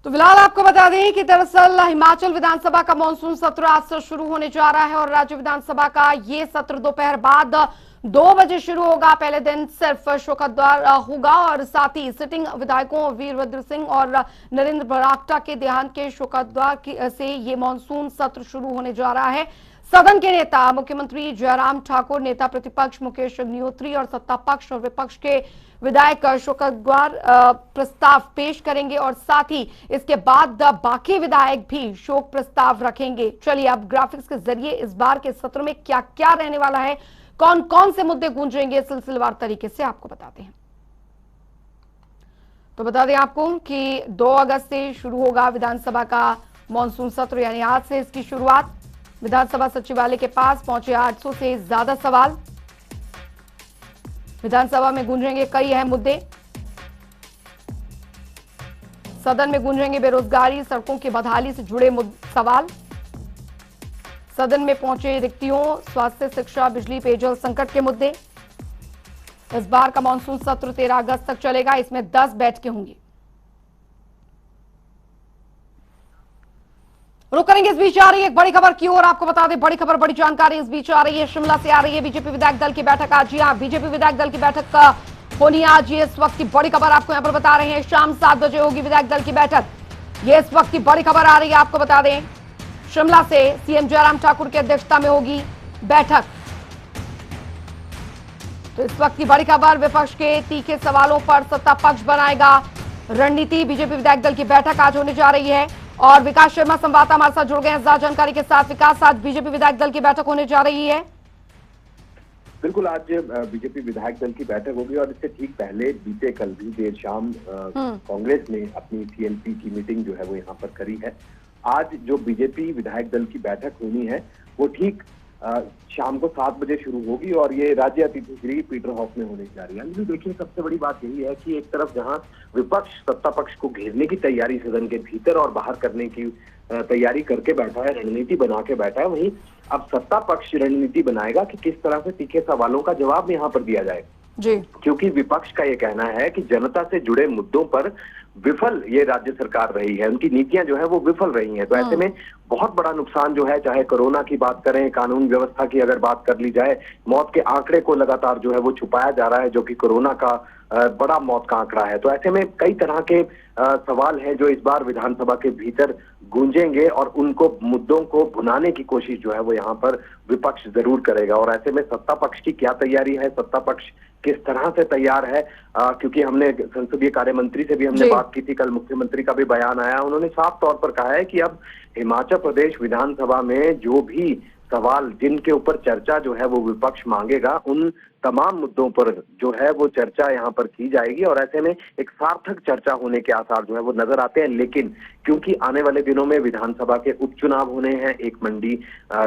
तो फिलहाल आपको बता दें कि दरअसल हिमाचल विधानसभा का मानसून सत्र आज से शुरू होने जा रहा है और राज्य विधानसभा का ये सत्र दोपहर बाद 2 बजे शुरू होगा। पहले दिन सिर्फ शोकोदगार होगा और साथ ही सिटिंग विधायकों वीरभद्र सिंह और नरेंद्र बरागटा के देहांत के शोकोदगार से ये मानसून सत्र शुरू होने जा रहा है। सदन के नेता मुख्यमंत्री जयराम ठाकुर, नेता प्रतिपक्ष मुकेश अग्निहोत्री और सत्ता पक्ष और विपक्ष के विधायक शोकोदगार प्रस्ताव पेश करेंगे और साथ ही इसके बाद बाकी विधायक भी शोक प्रस्ताव रखेंगे। चलिए अब ग्राफिक्स के जरिए इस बार के सत्र में क्या क्या रहने वाला है, कौन कौन से मुद्दे गूंजेंगे, सिलसिलेवार तरीके से आपको बताते हैं। तो बता दें आपको कि 2 अगस्त से शुरू होगा विधानसभा का मानसून सत्र, यानी आज से इसकी शुरुआत। विधानसभा सचिवालय के पास पहुंचे 800 से ज्यादा सवाल। विधानसभा में गूंजेंगे कई अहम मुद्दे। सदन में गूंजेंगे बेरोजगारी, सड़कों की बदहाली से जुड़े सवाल। सदन में पहुंचे रिक्तियों, स्वास्थ्य, शिक्षा, बिजली, पेयजल संकट के मुद्दे। इस बार का मानसून सत्र 13 अगस्त तक चलेगा। इसमें 10 बैठकें होंगी। रुक करेंगे, इस बीच आ रही है एक बड़ी खबर की ओर। आपको बता दें बड़ी खबर, बड़ी जानकारी इस बीच आ रही है, शिमला से आ रही है। बीजेपी विधायक दल की बैठक आज, जी हां, बीजेपी विधायक दल की बैठक का होनी आज। ये इस वक्त की बड़ी खबर आपको यहां पर बता रहे हैं। शाम 7 बजे होगी विधायक दल की बैठक। ये इस वक्त की बड़ी खबर आ रही है, आपको बता दें शिमला से सीएम जयराम ठाकुर की अध्यक्षता में होगी बैठक। तो इस वक्त की बड़ी खबर, विपक्ष के तीखे सवालों पर सत्ता पक्ष बनाएगा रणनीति। बीजेपी विधायक दल की बैठक आज होने जा रही है और विकास शर्मा संवाददाता हमारे साथ जुड़ गए हैं ज्यादा जानकारी के साथ। विकास, आज बीजेपी विधायक दल की बैठक होने जा रही है। बिल्कुल, आज बीजेपी विधायक दल की बैठक होगी और इससे ठीक पहले बीते कल भी देर शाम कांग्रेस ने अपनी सीएलपी की मीटिंग जो है वो यहाँ पर करी है। आज जो बीजेपी विधायक दल की बैठक होनी है वो ठीक शाम को 7 बजे शुरू होगी और ये राज्य अतिथि गृह पीटर हॉफ में होने जा रही है। लेकिन देखिए, सबसे बड़ी बात यही है कि एक तरफ जहां विपक्ष सत्ता पक्ष को घेरने की तैयारी सदन के भीतर और बाहर करने की तैयारी करके बैठा है, रणनीति बना के बैठा है, वहीं अब सत्ता पक्ष रणनीति बनाएगा कि किस तरह से तीखे सवालों का जवाब यहाँ पर दिया जाए जी। क्योंकि विपक्ष का ये कहना है कि जनता से जुड़े मुद्दों पर विफल ये राज्य सरकार रही है, उनकी नीतियां जो है वो विफल रही हैं। तो ऐसे में बहुत बड़ा नुकसान जो है, चाहे कोरोना की बात करें, कानून व्यवस्था की अगर बात कर ली जाए, मौत के आंकड़े को लगातार जो है वो छुपाया जा रहा है, जो कि कोरोना का बड़ा मौत का आंकड़ा है। तो ऐसे में कई तरह के सवाल हैं जो इस बार विधानसभा के भीतर गूंजेंगे और उनको मुद्दों को भुनाने की कोशिश जो है वो यहाँ पर विपक्ष जरूर करेगा। और ऐसे में सत्ता पक्ष की क्या तैयारी है, सत्ता पक्ष किस तरह से तैयार है, क्योंकि हमने संसदीय कार्य मंत्री से भी हमने बात की थी, कल मुख्यमंत्री का भी बयान आया, उन्होंने साफ तौर पर कहा है कि अब हिमाचल प्रदेश विधानसभा में जो भी सवाल जिनके ऊपर चर्चा जो है वो विपक्ष मांगेगा, उन तमाम मुद्दों पर जो है वो चर्चा यहाँ पर की जाएगी और ऐसे में एक सार्थक चर्चा होने के आसार जो है वो नजर आते हैं। लेकिन क्योंकि आने वाले दिनों में विधानसभा के उपचुनाव होने हैं, एक मंडी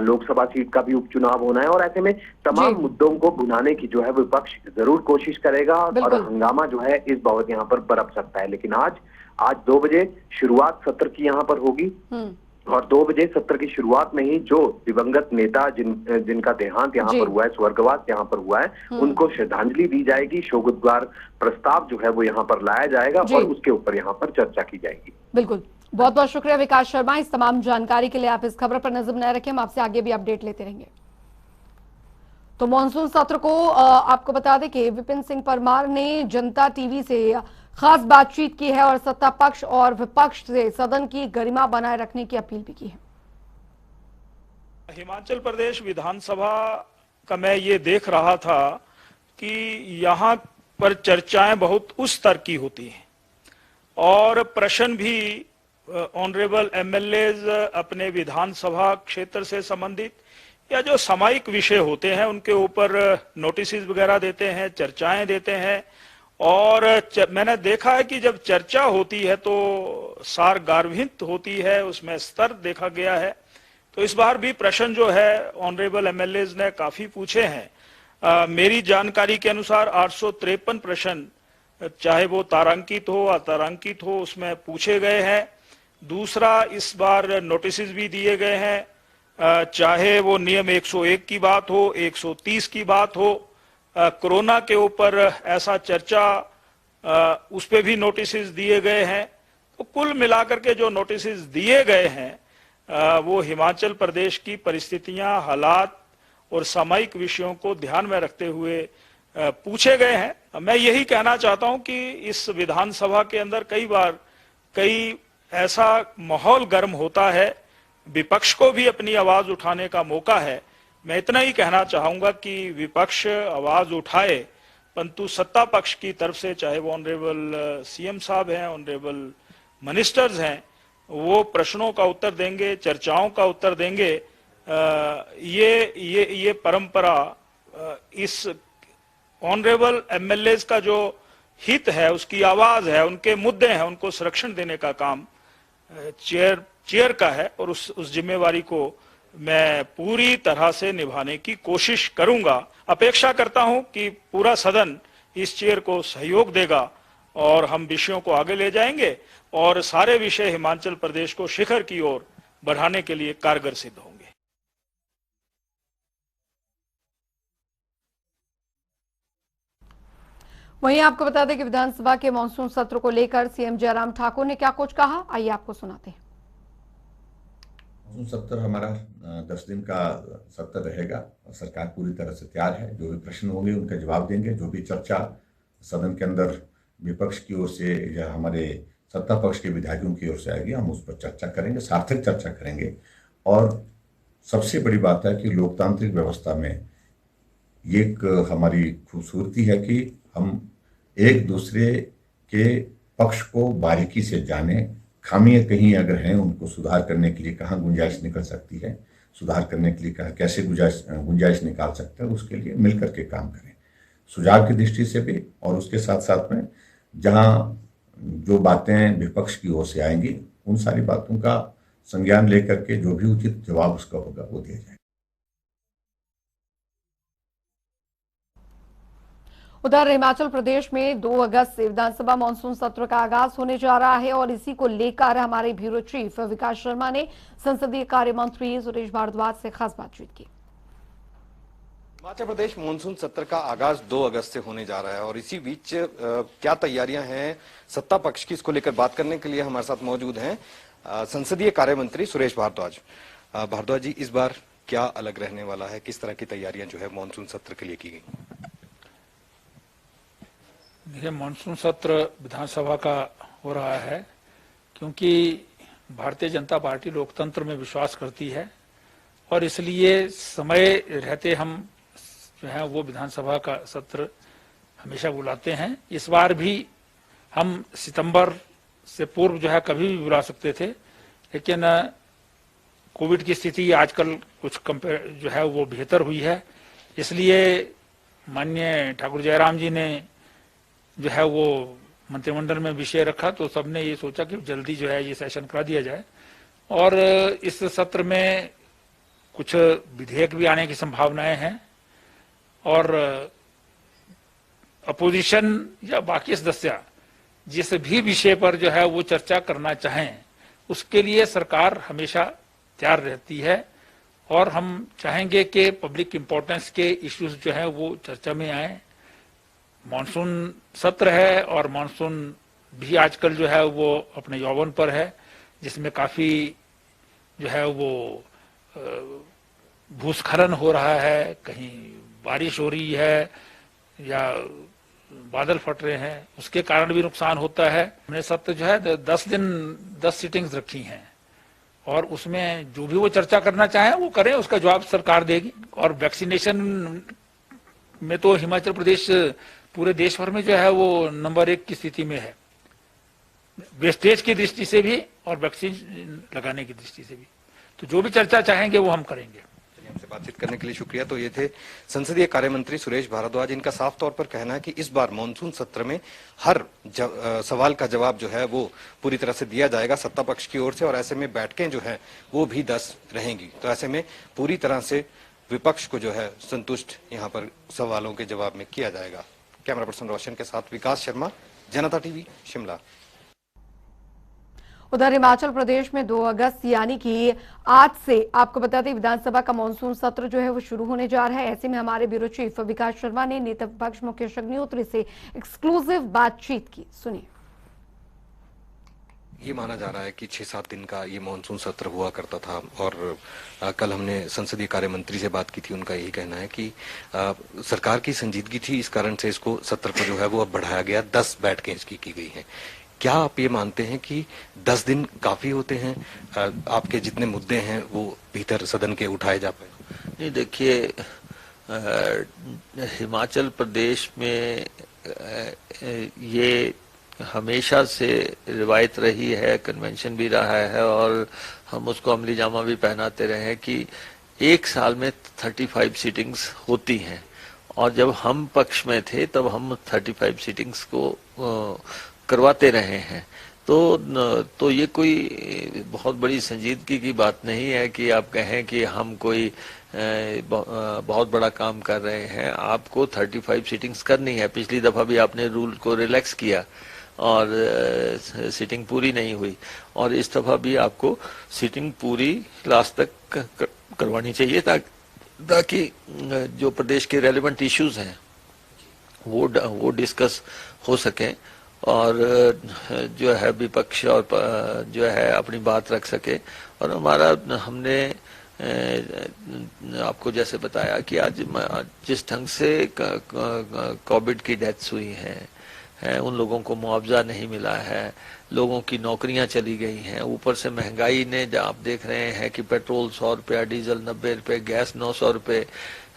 लोकसभा सीट का भी उपचुनाव होना है और ऐसे में तमाम मुद्दों को भुनाने की जो है विपक्ष जरूर कोशिश करेगा और हंगामा जो है इस बाबत यहाँ पर बरप सकता है। लेकिन आज 2 बजे शुरुआत सत्र की यहाँ पर होगी और 2 बजे सत्र की शुरुआत में ही जो दिवंगत नेता जिनका देहांत यहाँ पर हुआ है, स्वर्गवास यहाँ पर हुआ है, उनको श्रद्धांजलि दी जाएगी। शोकोदगार प्रस्ताव जो है वो यहाँ पर लाया जाएगा और उसके ऊपर यहाँ पर चर्चा की जाएगी। बिल्कुल, बहुत बहुत शुक्रिया विकास शर्मा इस तमाम जानकारी के लिए। आप इस खबर पर नजर बनाए रखें, हम आपसे आगे भी अपडेट लेते रहेंगे। तो मानसून सत्र को आपको बता दें कि विपिन सिंह परमार ने जनता टीवी से खास बातचीत की है और सत्ता पक्ष और विपक्ष से सदन की गरिमा बनाए रखने की अपील भी की है। हिमाचल प्रदेश विधानसभा का मैं ये देख रहा था कि यहाँ पर चर्चाएं बहुत उस स्तर की होती हैं और प्रश्न भी ऑनरेबल एमएलएज अपने विधानसभा क्षेत्र से संबंधित या जो सामायिक विषय होते हैं उनके ऊपर नोटिस वगैरह देते हैं, चर्चाएं देते हैं। और मैंने देखा है कि जब चर्चा होती है तो सारगार्भित होती है, उसमें स्तर देखा गया है। तो इस बार भी प्रश्न जो है ऑनरेबल एमएलएज ने काफी पूछे हैं। मेरी जानकारी के अनुसार 853 प्रश्न, चाहे वो तारांकित हो अतारांकित हो, उसमें पूछे गए हैं। दूसरा, इस बार नोटिस भी दिए गए हैं, चाहे वो नियम 101 की बात हो, 130 की बात हो, कोरोना के ऊपर ऐसा चर्चा, उस पे भी नोटिस दिए गए हैं। तो कुल मिलाकर के जो नोटिस दिए गए हैं वो हिमाचल प्रदेश की परिस्थितियां, हालात और सामयिक विषयों को ध्यान में रखते हुए पूछे गए हैं। मैं यही कहना चाहता हूं कि इस विधानसभा के अंदर कई बार ऐसा माहौल गर्म होता है, विपक्ष को भी अपनी आवाज उठाने का मौका है। मैं इतना ही कहना चाहूंगा कि विपक्ष आवाज उठाए, परंतु सत्ता पक्ष की तरफ से, चाहे वो ऑनरेबल सीएम साहब हैं, ऑनरेबल मिनिस्टर्स हैं, वो प्रश्नों का उत्तर देंगे, चर्चाओं का उत्तर देंगे। ये परंपरा, इस ऑनरेबल एमएलएज का जो हित है, उसकी आवाज है, उनके मुद्दे हैं, उनको संरक्षण देने का काम चेयर का है और उस जिम्मेवारी को मैं पूरी तरह से निभाने की कोशिश करूंगा। अपेक्षा करता हूं कि पूरा सदन इस चेयर को सहयोग देगा और हम विषयों को आगे ले जाएंगे और सारे विषय हिमाचल प्रदेश को शिखर की ओर बढ़ाने के लिए कारगर सिद्ध होंगे। वहीं आपको बता दें कि विधानसभा के मानसून सत्र को लेकर सीएम जयराम ठाकुर ने क्या कुछ कहा, आइए आपको सुनाते हैं। मानसून सत्र हमारा 10 दिन का सत्र रहेगा और सरकार पूरी तरह से तैयार है। जो भी प्रश्न होंगे उनका जवाब देंगे। जो भी चर्चा सदन के अंदर विपक्ष की ओर से या हमारे सत्ता पक्ष के विधायकों की ओर से आएगी, हम उस पर चर्चा करेंगे, सार्थक चर्चा करेंगे। और सबसे बड़ी बात है कि लोकतांत्रिक व्यवस्था में ये एक हमारी खूबसूरती है कि हम एक दूसरे के पक्ष को बारीकी से जाने, खामियां कहीं अगर हैं उनको सुधार करने के लिए कहाँ गुंजाइश निकल सकती है, सुधार करने के लिए कैसे गुंजाइश निकाल सकते हैं, उसके लिए मिलकर के काम करें, सुझाव की दृष्टि से भी। और उसके साथ साथ में जहाँ जो बातें विपक्ष की ओर से आएंगी उन सारी बातों का संज्ञान लेकर के जो भी उचित जवाब उसका होगा वो दिया जाए। उधर हिमाचल प्रदेश में 2 अगस्त से विधानसभा मानसून सत्र का आगाज होने जा रहा है और इसी को लेकर हमारे ब्यूरो चीफ विकास शर्मा ने संसदीय कार्य मंत्री सुरेश भारद्वाज से खास बातचीत की। हिमाचल प्रदेश मानसून सत्र का आगाज 2 अगस्त से होने जा रहा है और इसी बीच क्या तैयारियां हैं सत्ता पक्ष की, इसको लेकर बात करने के लिए हमारे साथ मौजूद हैं संसदीय कार्य मंत्री सुरेश भारद्वाज। भारद्वाज जी, इस बार क्या अलग रहने वाला है, किस तरह की तैयारियां जो है मानसून सत्र के लिए की गई? देखिए, मानसून सत्र विधानसभा का हो रहा है क्योंकि भारतीय जनता पार्टी लोकतंत्र में विश्वास करती है और इसलिए समय रहते हम जो है वो विधानसभा का सत्र हमेशा बुलाते हैं। इस बार भी हम सितंबर से पूर्व जो है कभी भी बुला सकते थे, लेकिन कोविड की स्थिति आजकल कुछ जो है वो बेहतर हुई है, इसलिए माननीय ठाकुर जयराम जी ने जो है वो मंत्रिमंडल में विषय रखा तो सबने ये सोचा कि जल्दी जो है ये सेशन करा दिया जाए और इस सत्र में कुछ विधेयक भी आने की संभावनाएं हैं और अपोजिशन या बाकी सदस्य जिस भी विषय पर जो है वो चर्चा करना चाहें उसके लिए सरकार हमेशा तैयार रहती है और हम चाहेंगे कि पब्लिक इंपॉर्टेंस के इश्यूज जो है वो चर्चा में आए। मानसून सत्र है और मानसून भी आजकल जो है वो अपने यौवन पर है, जिसमें काफी जो है वो भूस्खलन हो रहा है, कहीं बारिश हो रही है या बादल फट रहे हैं, उसके कारण भी नुकसान होता है। हमने सत्र जो है 10 दिन 10 सीटिंग्स रखी हैं और उसमें जो भी वो चर्चा करना चाहें वो करें, उसका जवाब सरकार देगी। और वैक्सीनेशन में तो हिमाचल प्रदेश पूरे देश भर में जो है वो नंबर 1 की स्थिति में है, वेस्टेज की दृष्टि से भी और वैक्सीन लगाने की दृष्टि से भी। तो जो भी चर्चा चाहेंगे वो हम करेंगे। हमसे बातचीत करने के लिए शुक्रिया। तो ये थे संसदीय कार्य मंत्री सुरेश भारद्वाज। इनका साफ तौर पर कहना है कि इस बार मानसून सत्र में हर सवाल का जवाब जो है वो पूरी तरह से दिया जाएगा सत्ता पक्ष की ओर से और ऐसे में बैठकें जो है वो भी 10 रहेंगी। तो ऐसे में पूरी तरह से विपक्ष को जो है संतुष्ट यहाँ पर सवालों के जवाब में किया जाएगा। कैमरा पर्सन रोशन के साथ विकास शर्मा, जनता टीवी, शिमला। उधर हिमाचल प्रदेश में 2 अगस्त यानी कि आज से आपको बता दें विधानसभा का मानसून सत्र जो है वो शुरू होने जा रहा है। ऐसे में हमारे ब्यूरो चीफ विकास शर्मा ने नेता विपक्ष मुकेश अग्निहोत्री से एक्सक्लूसिव बातचीत की, सुनिए। ये माना जा रहा है कि 6-7 दिन का ये मानसून सत्र हुआ करता था और कल हमने संसदीय कार्य मंत्री से बात की थी, उनका यही कहना है कि सरकार की संजीदगी थी, इस कारण से इसको सत्र को जो है वो अब बढ़ाया गया, 10 बैठकें इसकी की गई हैं। क्या आप ये मानते हैं कि 10 दिन काफी होते हैं, आपके जितने मुद्दे हैं वो भीतर सदन के उठाए जा पाए? नहीं, देखिए, हिमाचल प्रदेश में ये हमेशा से रिवायत रही है, कन्वेंशन भी रहा है और हम उसको अमली जामा भी पहनाते रहे हैं कि एक साल में 35 सीटिंग्स होती हैं और जब हम पक्ष में थे तब हम 35 सीटिंग्स को करवाते रहे हैं। तो ये कोई बहुत बड़ी संजीदगी की बात नहीं है कि आप कहें कि हम कोई बहुत बड़ा काम कर रहे हैं। आपको 35 सीटिंग्स करनी है। पिछली दफा भी आपने रूल को रिलैक्स किया और सीटिंग पूरी नहीं हुई और इस दफा भी आपको सीटिंग पूरी लास्ट तक करवानी चाहिए ताकि जो प्रदेश के रेलेवेंट इश्यूज हैं वो डिस्कस हो सके और जो है विपक्ष और जो है अपनी बात रख सके। और हमने आपको जैसे बताया कि आज जिस ढंग से कोविड की डेथ्स हुई हैं, उन लोगों को मुआवजा नहीं मिला है, लोगों की नौकरियां चली गई हैं, ऊपर से महंगाई ने आप देख रहे हैं कि पेट्रोल 100 रुपया, डीजल 90 रुपये, गैस 900 रुपये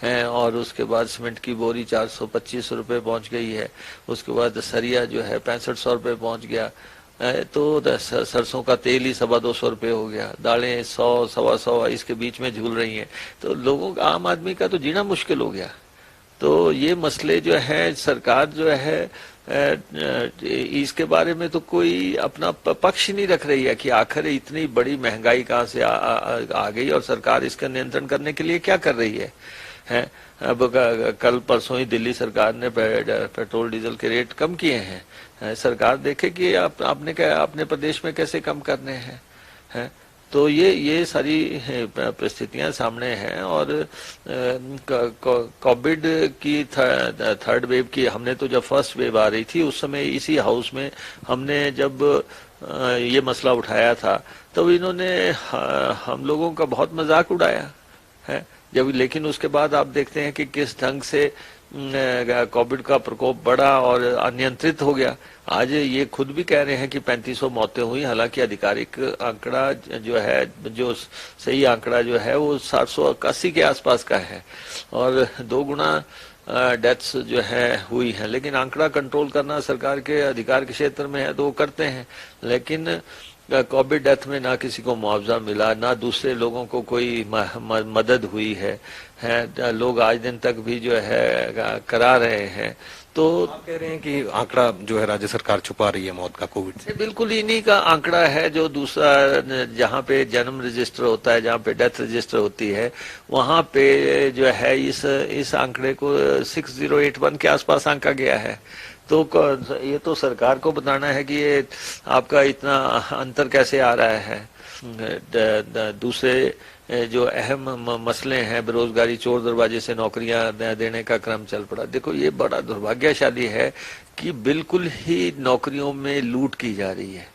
हैं और उसके बाद सीमेंट की बोरी 425 रुपये पहुंच गई है, उसके बाद सरिया जो है 6500 रुपये पहुंच गया, तो सरसों का तेल ही 225 रुपये हो गया, दालें 100, 125 इसके बीच में झूल रही हैं। तो लोगों का, आम आदमी का तो जीना मुश्किल हो गया। तो ये मसले जो है सरकार जो है इसके बारे में तो कोई अपना पक्ष नहीं रख रही है कि आखिर इतनी बड़ी महंगाई कहाँ से आ गई और सरकार इसका नियंत्रण करने के लिए क्या कर रही है। अब कल परसों ही दिल्ली सरकार ने पेट्रोल डीजल के रेट कम किए हैं। सरकार देखे कि अपने प्रदेश में कैसे कम करने हैं। तो ये सारी परिस्थितियां सामने हैं और कोविड की थर्ड वेव की हमने तो जब फर्स्ट वेव आ रही थी उस समय इसी हाउस में हमने जब ये मसला उठाया था तो इन्होंने हम लोगों का बहुत मजाक उड़ाया है जब, लेकिन उसके बाद आप देखते हैं कि किस ढंग से कोविड का प्रकोप बढ़ा और अनियंत्रित हो गया। आज ये खुद भी कह रहे हैं कि 3500 मौतें हुई, हालांकि आधिकारिक आंकड़ा जो है, जो सही आंकड़ा जो है वो 780 के आसपास का है और 2 गुना डेथ्स जो है हुई है। लेकिन आंकड़ा कंट्रोल करना सरकार के अधिकार के क्षेत्र में है तो वो करते हैं, लेकिन कोविड डेथ में ना किसी को मुआवजा मिला, ना दूसरे लोगों को कोई मदद हुई है। लोग आज दिन तक भी जो है करा रहे हैं। तो आप कह रहे हैं कि आंकड़ा जो है राज्य सरकार छुपा रही है मौत का कोविड से? बिल्कुल इन्हीं का आंकड़ा है। जो दूसरा जहाँ पे जन्म रजिस्टर होता है, जहाँ पे डेथ रजिस्टर होती है, वहाँ पे जो है इस आंकड़े को 6081 के आसपास आंका गया है। तो ये तो सरकार को बताना है कि ये आपका इतना अंतर कैसे आ रहा है। दूसरे जो अहम मसले हैं, बेरोजगारी, चोर दरवाजे से नौकरियां देने का क्रम चल पड़ा। देखो ये बड़ा दुर्भाग्यशाली है कि बिल्कुल ही नौकरियों में लूट की जा रही है।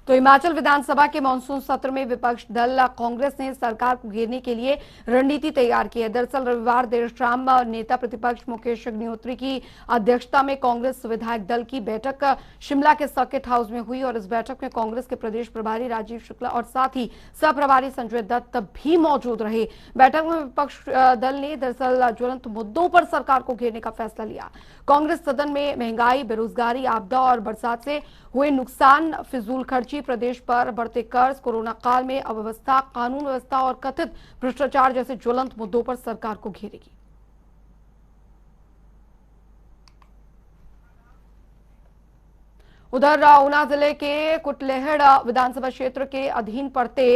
तो हिमाचल विधानसभा के मानसून सत्र में विपक्ष दल कांग्रेस ने सरकार को घेरने के लिए रणनीति तैयार की है। दरअसल रविवार देर शाम नेता प्रतिपक्ष मुकेश अग्निहोत्री की अध्यक्षता में कांग्रेस विधायक दल की बैठक शिमला के सर्किट हाउस में हुई और इस बैठक में कांग्रेस के प्रदेश प्रभारी राजीव शुक्ला और साथ ही सह प्रभारी संजय दत्त भी मौजूद रहे। बैठक में विपक्ष दल ने दरअसल ज्वलंत मुद्दों पर सरकार को घेरने का फैसला लिया। कांग्रेस सदन में महंगाई, बेरोजगारी, आपदा और बरसात से हुए नुकसान, फिजूल खर्ची, प्रदेश पर बढ़ते कर्ज, कोरोना काल में अव्यवस्था, कानून व्यवस्था और कथित भ्रष्टाचार जैसे ज्वलंत मुद्दों पर सरकार को घेरेगी। उधर ऊना जिले के कुटलेहड़ विधानसभा क्षेत्र के अधीन पड़ते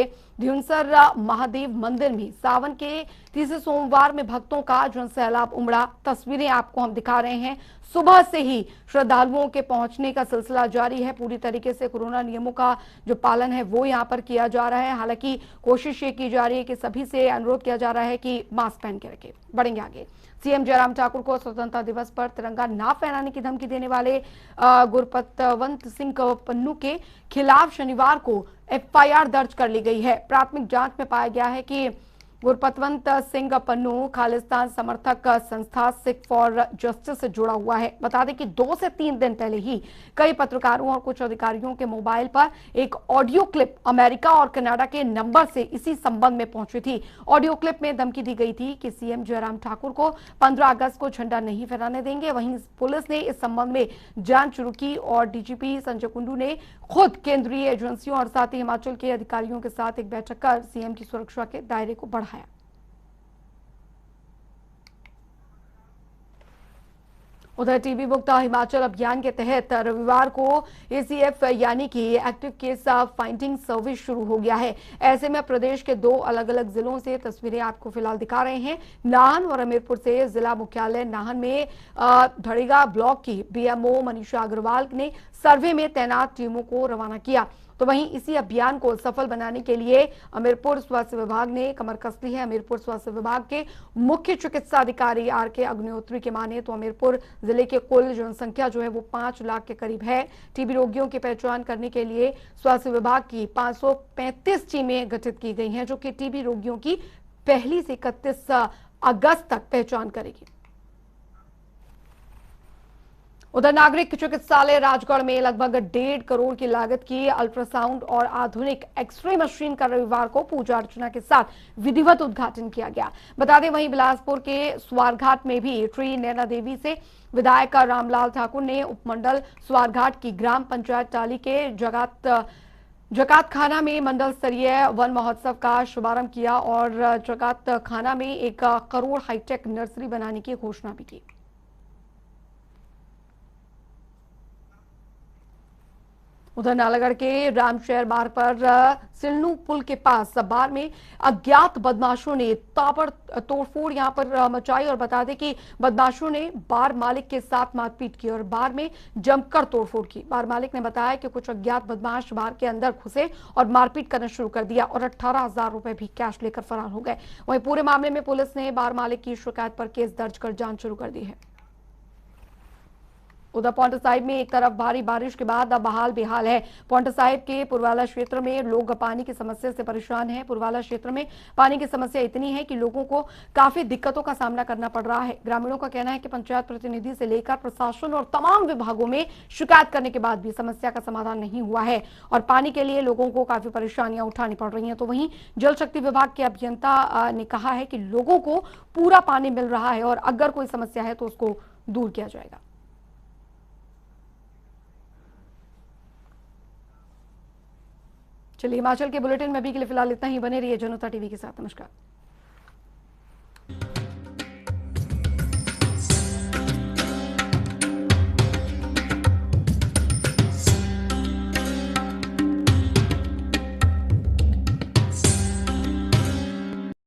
ध्युनसर महादेव मंदिर में सावन के तीसरे सोमवार में भक्तों का जन सैलाब उमड़ा। तस्वीरें आपको हम दिखा रहे हैं। सुबह से ही श्रद्धालुओं के पहुंचने का सिलसिला जारी है। पूरी तरीके से कोरोना नियमों का जो पालन है वो यहां पर किया जा रहा है। हालांकि कोशिश ये की जा रही है कि सभी से अनुरोध किया जा रहा है कि मास्क पहन के रखें। बढ़ेंगे आगे। सीएम जयराम ठाकुर को स्वतंत्रता दिवस पर तिरंगा ना फहराने की धमकी देने वाले गुरपतवंत सिंह पन्नू के खिलाफ शनिवार को एफआईआर दर्ज कर ली गई है। प्राथमिक जांच में पाया गया है कि गुरपतवंत सिंह पन्नू खालिस्तान समर्थक संस्था सिख फॉर जस्टिस से जुड़ा हुआ है। बता दें कि 2 से 3 दिन पहले ही कई पत्रकारों और कुछ अधिकारियों के मोबाइल पर एक ऑडियो क्लिप अमेरिका और कनाडा के नंबर से इसी संबंध में पहुंची थी। ऑडियो क्लिप में धमकी दी गई थी कि सीएम जयराम ठाकुर को 15 अगस्त को झंडा नहीं फहराने देंगे। वहीं पुलिस ने इस संबंध में जांच शुरू की और डीजीपी संजय कुंडू ने खुद केंद्रीय एजेंसियों और साथ ही हिमाचल के अधिकारियों के साथ एक बैठक कर सीएम की सुरक्षा के दायरे को बढ़ाया। उधर टीबी मुक्त हिमाचल अभियान के तहत रविवार को एसीएफ यानी कि एक्टिव केस फाइंडिंग सर्विस शुरू हो गया है। ऐसे में प्रदेश के 2 अलग अलग जिलों से तस्वीरें आपको फिलहाल दिखा रहे हैं। नाहन और हमीरपुर से जिला मुख्यालय नाहन में धड़ेगा ब्लॉक की बीएमओ मनीषा अग्रवाल ने सर्वे में तैनात टीमों को रवाना किया। तो वहीं इसी अभियान को सफल बनाने के लिए हमीरपुर स्वास्थ्य विभाग ने कमर कस ली है। हमीरपुर स्वास्थ्य विभाग के मुख्य चिकित्सा अधिकारी आरके अग्निहोत्री के माने तो हमीरपुर जिले की कुल जनसंख्या जो है वो 5 लाख के करीब है। टीबी रोगियों की पहचान करने के लिए स्वास्थ्य विभाग की 535 टीमें गठित की गई हैं, जो कि टीबी रोगियों की पहली से 31 अगस्त तक पहचान करेगी। उधर नागरिक चिकित्सालय राजगढ़ में लगभग 1.5 करोड़ की लागत की अल्ट्रासाउंड और आधुनिक एक्सरे मशीन का रविवार को पूजा अर्चना के साथ विधिवत उद्घाटन किया गया। बता दें वहीं बिलासपुर के स्वारघाट में भी श्री नैना देवी से विधायक रामलाल ठाकुर ने उपमंडल स्वारघाट की ग्राम पंचायत टाली के जकात खाना में मंडल स्तरीय वन महोत्सव का शुभारंभ किया और जकात खाना में 1 करोड़ हाईटेक नर्सरी बनाने की घोषणा भी की। उधर नालागढ़ के रामशहर मार्ग पर सिलनू पुल के पास बार में अज्ञात बदमाशों ने तोड़फोड़ यहां पर मचाई और बता दें कि बदमाशों ने बार मालिक के साथ मारपीट की और बार में जमकर तोड़फोड़ की। बार मालिक ने बताया कि कुछ अज्ञात बदमाश बार के अंदर घुसे और मारपीट करना शुरू कर दिया और 18,000 रुपए भी कैश लेकर फरार हो गए। वहीं पूरे मामले में पुलिस ने बार मालिक की शिकायत पर केस दर्ज कर जांच शुरू कर दी है। उधर पांवटा साहिब में एक तरफ भारी बारिश के बाद अब हाल बेहाल है। पांवटा साहिब के पुरवाला क्षेत्र में लोग पानी की समस्या से परेशान हैं। पुरवाला क्षेत्र में पानी की समस्या इतनी है कि लोगों को काफी दिक्कतों का सामना करना पड़ रहा है। ग्रामीणों का कहना है कि पंचायत प्रतिनिधि से लेकर प्रशासन और तमाम विभागों में शिकायत करने के बाद भी समस्या का समाधान नहीं हुआ है और पानी के लिए लोगों को काफी परेशानियां उठानी पड़ रही हैं। तो वहीं जल शक्ति विभाग के अभियंता ने कहा है कि लोगों को पूरा पानी मिल रहा है और अगर कोई समस्या है तो उसको दूर किया जाएगा। चलिए हिमाचल के बुलेटिन में अभी के लिए फिलहाल इतना ही। बने रहिए जनता टीवी के साथ। नमस्कार।